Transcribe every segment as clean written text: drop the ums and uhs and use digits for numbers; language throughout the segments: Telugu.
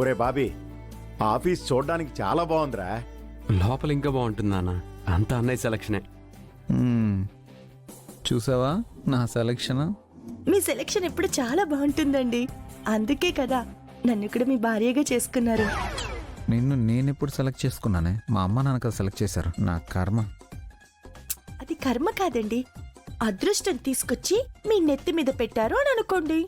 ఒరే బాబీ, ఆఫీస్ చూడడానికి చాలా బాగుందిరా. లోపల ఇంకా బాగుంటుంది నాన్న. అంతా అన్నయ్య సెలక్షనే. చూసావా నా సెలక్షన్? మీ సెలెక్షన్ ఎప్పుడు చాలా బాగుంటుందండి. అందుకే కదా నన్ను కూడా మీ భార్యగా చేసుకున్నారు. నిన్ను నేనెప్పుడు సెలెక్ట్ చేసుకున్నానే? మా అమ్మ నాన్న కదా సెలెక్ట్ చేశారు. నా కర్మ. అది కర్మ కాదండి, అదృష్టం తీసుకొచ్చి మీ నెత్తి మీద పెట్టారు అని అనుకోండి.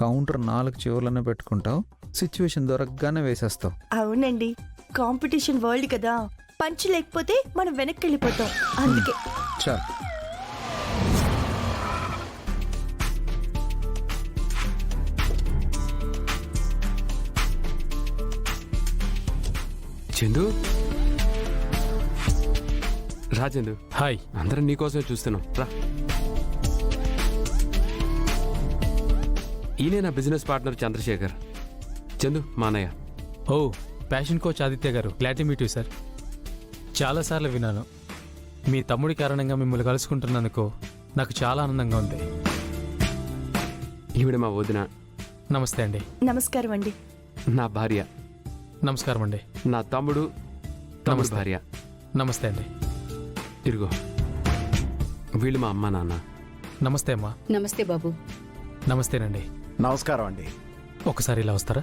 కౌంటర్ 4 చివర్లనే పెట్టుకుంటావు, సిచ్యువేషన్ దొరకగానే వేసేస్తావు. అవునండి, కాంపిటీషన్ వరల్డ్ కదా, పంచ్ లేకపోతే మనం వెనక్కి వెళ్ళిపోతాం. అందుకే చాలు. చందు, రా చందు. హాయ్. అందరం నీకోసమే చూస్తున్నాం, రా. ఈయనే నా బిజినెస్ పార్ట్నర్ చంద్రశేఖర్. చందు మా అన్నయ్య. ఓ, ప్యాషన్ కోచ్ ఆదిత్య గారు. Glad to meet you sir. చాలాసార్లు విన్నాను. మీ తమ్ముడి కారణంగా మిమ్మల్ని కలుసుకుంటున్నందుకు నాకు చాలా ఆనందంగా ఉంది. ఈవిడ మా వదిన. నమస్తే అండి. నమస్కారం అండి. నా భార్య. నమస్కారం అండి. నా తమ్ముడు నమస్తే. భార్య. నమస్తే అండి. ఇరుగో, వీళ్ళు మా అమ్మ నాన్న. నమస్తే అమ్మా. నమస్తే బాబు. నమస్తేనండి. నమస్కారం అండి. ఒకసారి ఇలా వస్తారా?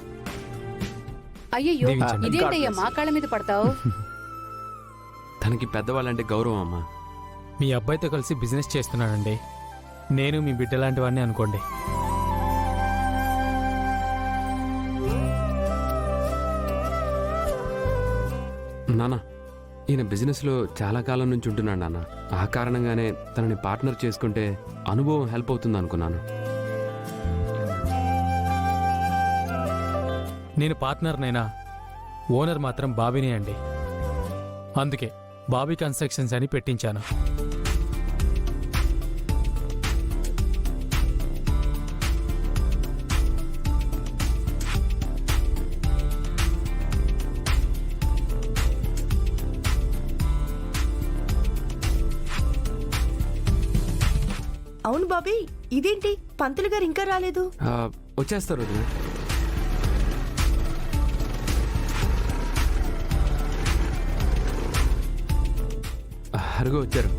అయ్యయ్యో, దీవించండి. ఇదేంటయ్యా మా కాళ్ళ మీద పడతావు? తనకి పెద్దవాళ్ళంటే గౌరవం అమ్మా. మీ అబ్బాయితో కలిసి బిజినెస్ చేస్తున్నానండి. నేను మీ బిడ్డ లాంటి వాడిని అనుకోండి. నాన్న, ఈయన బిజినెస్లో చాలా కాలం నుంచి ఉంటున్నాడు నాన్న. ఆ కారణంగానే తనని పార్ట్నర్ చేసుకుంటే అనుభవం హెల్ప్ అవుతుంది అనుకున్నాను. నేను పార్ట్నర్నైనా ఓనర్ మాత్రం బాబీనే అండి. అందుకే బాబీ కన్స్ట్రక్షన్స్ అని పెట్టించాను. అవును బాబీ, ఇదేంటి పంతులు గారు ఇంకా రాలేదు? వచ్చేస్తారు వదిన. అరుగు వచ్చారు.